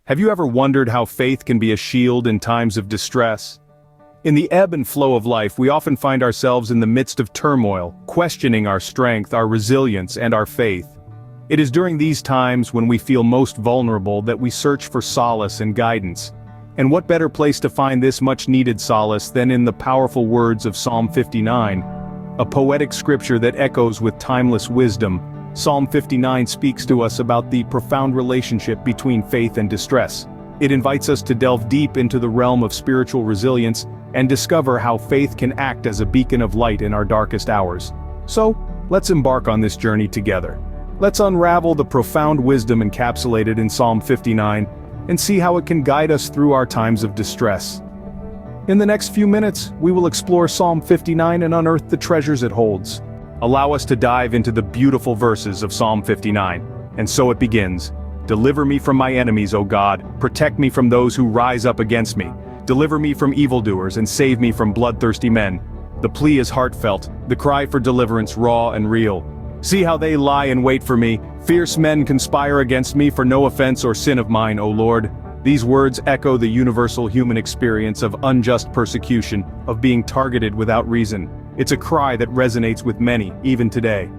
Have you ever wondered how faith can be a shield in times of distress? In the ebb and flow of life, we often find ourselves in the midst of turmoil, questioning our strength, our resilience, and our faith. It is during these times when we feel most vulnerable that we search for solace and guidance. And what better place to find this much-needed solace than in the powerful words of Psalm 59, a poetic scripture that echoes with timeless wisdom. Psalm 59 speaks to us about the profound relationship between faith and distress. It invites us to delve deep into the realm of spiritual resilience and discover how faith can act as a beacon of light in our darkest hours. So, let's embark on this journey together. Let's unravel the profound wisdom encapsulated in Psalm 59 and see how it can guide us through our times of distress. In the next few minutes, we will explore Psalm 59 and unearth the treasures it holds. Allow us to dive into the beautiful verses of Psalm 59. And so it begins. Deliver me from my enemies, O God, protect me from those who rise up against me. Deliver me from evildoers and save me from bloodthirsty men. The plea is heartfelt, the cry for deliverance raw and real. See how they lie in wait for me, fierce men conspire against me for no offense or sin of mine, O Lord. These words echo the universal human experience of unjust persecution, of being targeted without reason. It's a cry that resonates with many, even today.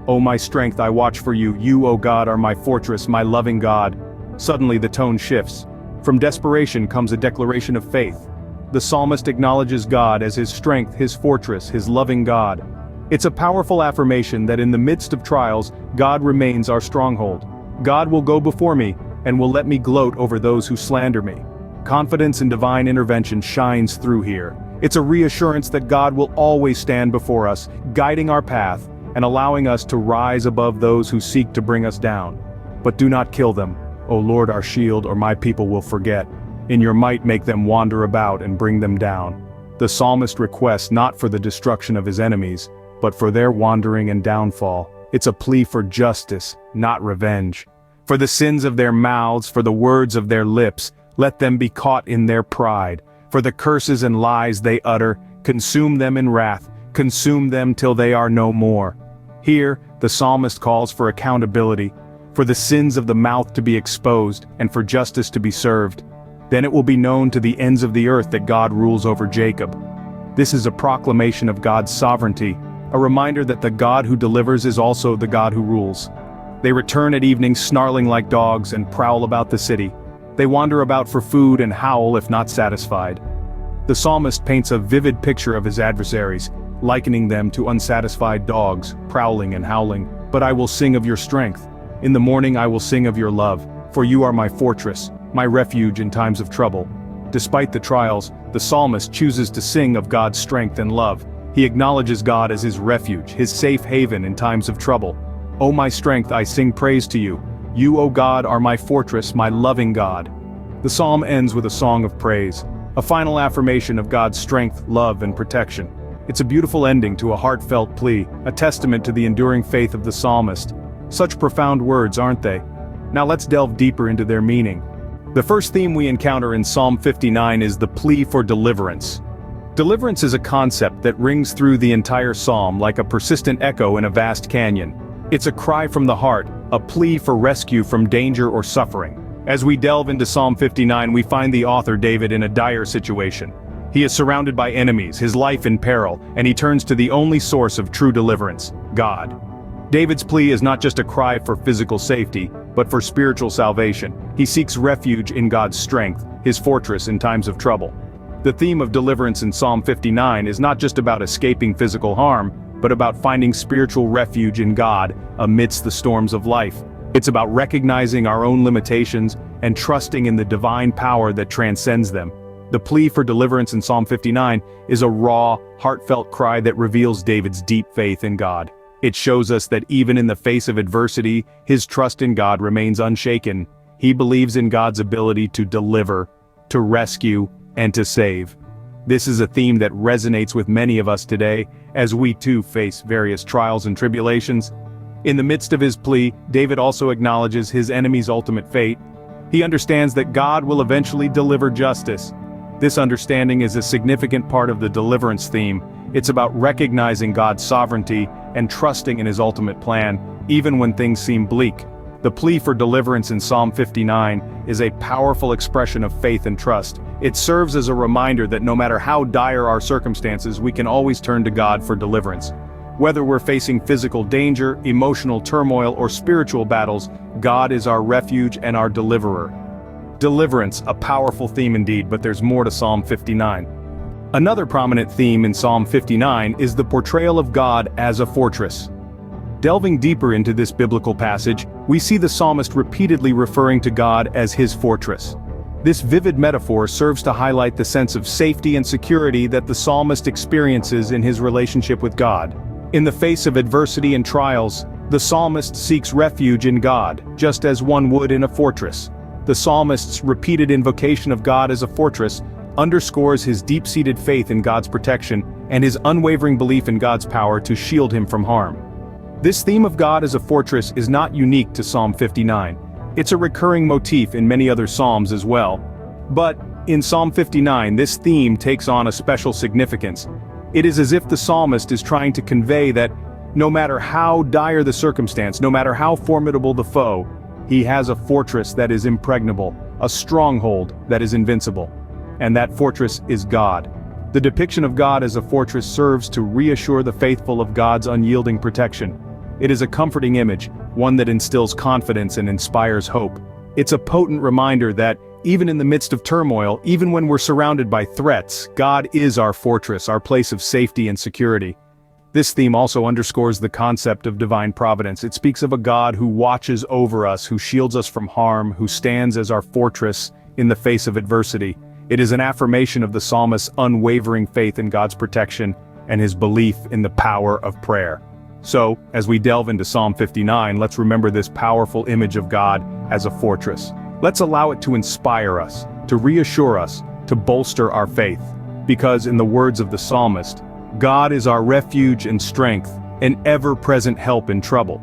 O my strength, I watch for you. You, O God, are my fortress, my loving God. Suddenly the tone shifts. From desperation comes a declaration of faith. The psalmist acknowledges God as his strength, his fortress, his loving God. It's a powerful affirmation that in the midst of trials, God remains our stronghold. God will go before me, and will let me gloat over those who slander me. Confidence in divine intervention shines through here. It's a reassurance that God will always stand before us, guiding our path, and allowing us to rise above those who seek to bring us down. But do not kill them, O Lord our shield, or my people will forget. In your might make them wander about and bring them down. The psalmist requests not for the destruction of his enemies, but for their wandering and downfall. It's a plea for justice, not revenge. For the sins of their mouths, for the words of their lips, let them be caught in their pride. For the curses and lies they utter, consume them in wrath, consume them till they are no more. Here, the psalmist calls for accountability, for the sins of the mouth to be exposed, and for justice to be served. Then it will be known to the ends of the earth that God rules over Jacob. This is a proclamation of God's sovereignty, a reminder that the God who delivers is also the God who rules. They return at evening snarling like dogs and prowl about the city. They wander about for food and howl if not satisfied. The psalmist paints a vivid picture of his adversaries, likening them to unsatisfied dogs, prowling and howling. But I will sing of your strength. In the morning I will sing of your love, for you are my fortress, my refuge in times of trouble. Despite the trials, the psalmist chooses to sing of God's strength and love. He acknowledges God as his refuge, his safe haven in times of trouble. O my strength, I sing praise to you. You, O God, are my fortress, my loving God. The psalm ends with a song of praise, a final affirmation of God's strength, love, and protection. It's a beautiful ending to a heartfelt plea, a testament to the enduring faith of the psalmist. Such profound words, aren't they? Now let's delve deeper into their meaning. The first theme we encounter in Psalm 59 is the plea for deliverance. Deliverance is a concept that rings through the entire psalm like a persistent echo in a vast canyon. It's a cry from the heart, a plea for rescue from danger or suffering. As we delve into Psalm 59, we find the author David in a dire situation. He is surrounded by enemies, his life in peril, and he turns to the only source of true deliverance, God. David's plea is not just a cry for physical safety, but for spiritual salvation. He seeks refuge in God's strength, his fortress in times of trouble. The theme of deliverance in Psalm 59 is not just about escaping physical harm, but about finding spiritual refuge in God amidst the storms of life. It's about recognizing our own limitations and trusting in the divine power that transcends them. The plea for deliverance in Psalm 59 is a raw, heartfelt cry that reveals David's deep faith in God. It shows us that even in the face of adversity, his trust in God remains unshaken. He believes in God's ability to deliver, to rescue, and to save. This is a theme that resonates with many of us today, as we too face various trials and tribulations. In the midst of his plea, David also acknowledges his enemy's ultimate fate. He understands that God will eventually deliver justice. This understanding is a significant part of the deliverance theme. It's about recognizing God's sovereignty and trusting in his ultimate plan, even when things seem bleak. The plea for deliverance in Psalm 59 is a powerful expression of faith and trust. It serves as a reminder that no matter how dire our circumstances, we can always turn to God for deliverance. Whether we're facing physical danger, emotional turmoil, or spiritual battles, God is our refuge and our deliverer. Deliverance, a powerful theme indeed, but there's more to Psalm 59. Another prominent theme in Psalm 59 is the portrayal of God as a fortress. Delving deeper into this biblical passage, we see the psalmist repeatedly referring to God as his fortress. This vivid metaphor serves to highlight the sense of safety and security that the psalmist experiences in his relationship with God. In the face of adversity and trials, the psalmist seeks refuge in God, just as one would in a fortress. The psalmist's repeated invocation of God as a fortress underscores his deep-seated faith in God's protection and his unwavering belief in God's power to shield him from harm. This theme of God as a fortress is not unique to Psalm 59. It's a recurring motif in many other psalms as well. But, in Psalm 59, this theme takes on a special significance. It is as if the psalmist is trying to convey that, no matter how dire the circumstance, no matter how formidable the foe, he has a fortress that is impregnable, a stronghold that is invincible. And that fortress is God. The depiction of God as a fortress serves to reassure the faithful of God's unyielding protection. It is a comforting image, one that instills confidence and inspires hope. It's a potent reminder that, even in the midst of turmoil, even when we're surrounded by threats, God is our fortress, our place of safety and security. This theme also underscores the concept of divine providence. It speaks of a God who watches over us, who shields us from harm, who stands as our fortress in the face of adversity. It is an affirmation of the psalmist's unwavering faith in God's protection and his belief in the power of prayer. So, as we delve into Psalm 59, let's remember this powerful image of God as a fortress. Let's allow it to inspire us, to reassure us, to bolster our faith. Because in the words of the psalmist, God is our refuge and strength, an ever-present help in trouble.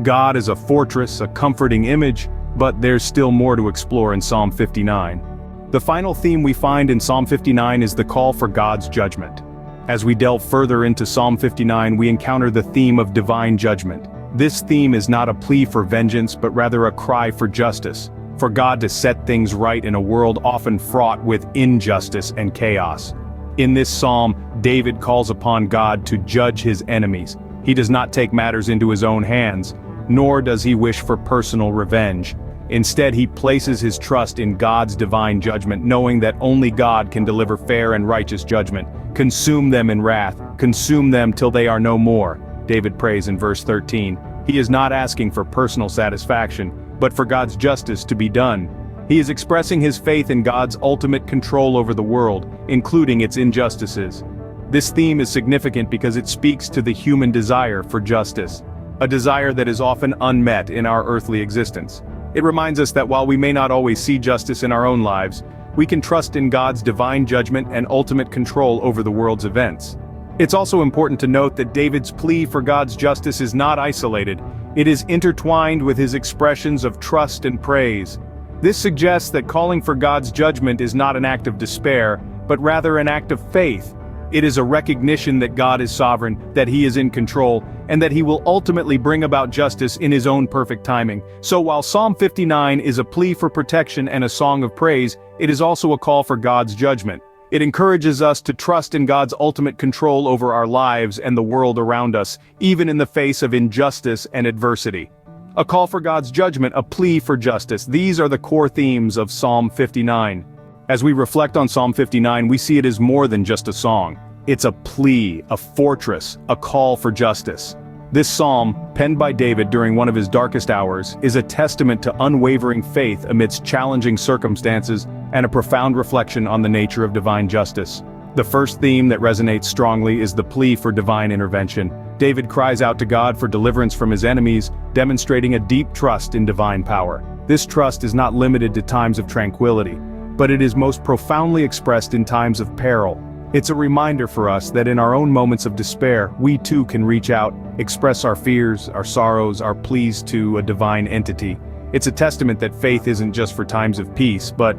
God is a fortress, a comforting image, but there's still more to explore in Psalm 59. The final theme we find in Psalm 59 is the call for God's judgment. As we delve further into Psalm 59, we encounter the theme of divine judgment. This theme is not a plea for vengeance, but rather a cry for justice, for God to set things right in a world often fraught with injustice and chaos. In this psalm, David calls upon God to judge his enemies. He does not take matters into his own hands, nor does he wish for personal revenge. Instead, he places his trust in God's divine judgment, knowing that only God can deliver fair and righteous judgment. Consume them in wrath, consume them till they are no more, David prays in verse 13. He is not asking for personal satisfaction, but for God's justice to be done. He is expressing his faith in God's ultimate control over the world, including its injustices. This theme is significant because it speaks to the human desire for justice, a desire that is often unmet in our earthly existence. It reminds us that while we may not always see justice in our own lives, we can trust in God's divine judgment and ultimate control over the world's events. It's also important to note that David's plea for God's justice is not isolated. It is intertwined with his expressions of trust and praise. This suggests that calling for God's judgment is not an act of despair, but rather an act of faith. It is a recognition that God is sovereign, that he is in control, and that he will ultimately bring about justice in his own perfect timing. So while Psalm 59 is a plea for protection and a song of praise, it is also a call for God's judgment. It encourages us to trust in God's ultimate control over our lives and the world around us, even in the face of injustice and adversity. A call for God's judgment, a plea for justice. These are the core themes of Psalm 59. As we reflect on Psalm 59, we see it as more than just a song. It's a plea, a fortress, a call for justice. This psalm, penned by David during one of his darkest hours, is a testament to unwavering faith amidst challenging circumstances and a profound reflection on the nature of divine justice. The first theme that resonates strongly is the plea for divine intervention. David cries out to God for deliverance from his enemies, demonstrating a deep trust in divine power. This trust is not limited to times of tranquility, but it is most profoundly expressed in times of peril. It's a reminder for us that in our own moments of despair, we too can reach out, express our fears, our sorrows, our pleas to a divine entity. It's a testament that faith isn't just for times of peace, but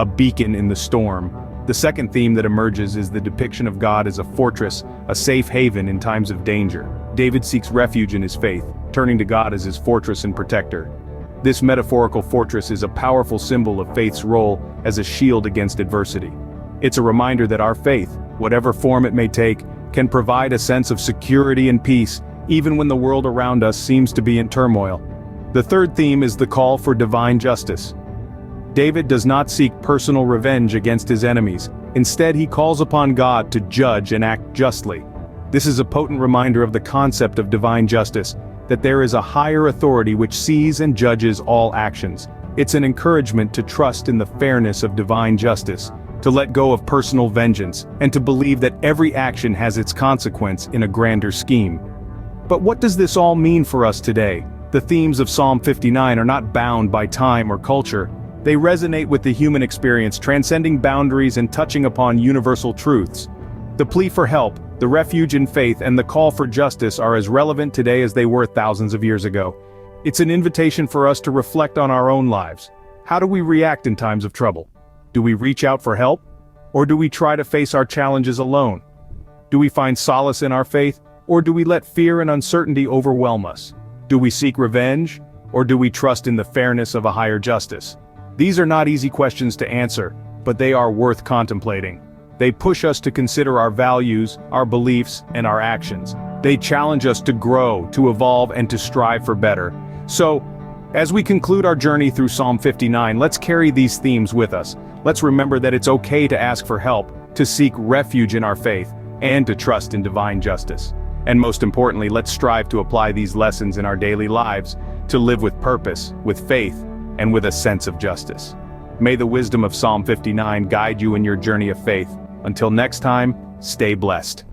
a beacon in the storm. The second theme that emerges is the depiction of God as a fortress, a safe haven in times of danger. David seeks refuge in his faith, turning to God as his fortress and protector. This metaphorical fortress is a powerful symbol of faith's role as a shield against adversity. It's a reminder that our faith, whatever form it may take, can provide a sense of security and peace, even when the world around us seems to be in turmoil. The third theme is the call for divine justice. David does not seek personal revenge against his enemies. Instead, he calls upon God to judge and act justly. This is a potent reminder of the concept of divine justice, that there is a higher authority which sees and judges all actions. It's an encouragement to trust in the fairness of divine justice, to let go of personal vengeance, and to believe that every action has its consequence in a grander scheme. But what does this all mean for us today? The themes of Psalm 59 are not bound by time or culture. They resonate with the human experience, transcending boundaries and touching upon universal truths. The plea for help, the refuge in faith, and the call for justice are as relevant today as they were thousands of years ago. It's an invitation for us to reflect on our own lives. How do we react in times of trouble? Do we reach out for help? Or do we try to face our challenges alone? Do we find solace in our faith? Or do we let fear and uncertainty overwhelm us? Do we seek revenge? Or do we trust in the fairness of a higher justice? These are not easy questions to answer, but they are worth contemplating. They push us to consider our values, our beliefs, and our actions. They challenge us to grow, to evolve, and to strive for better. So, as we conclude our journey through Psalm 59, let's carry these themes with us. Let's remember that it's okay to ask for help, to seek refuge in our faith, and to trust in divine justice. And most importantly, let's strive to apply these lessons in our daily lives, to live with purpose, with faith, and with a sense of justice. May the wisdom of Psalm 59 guide you in your journey of faith. Until next time, stay blessed.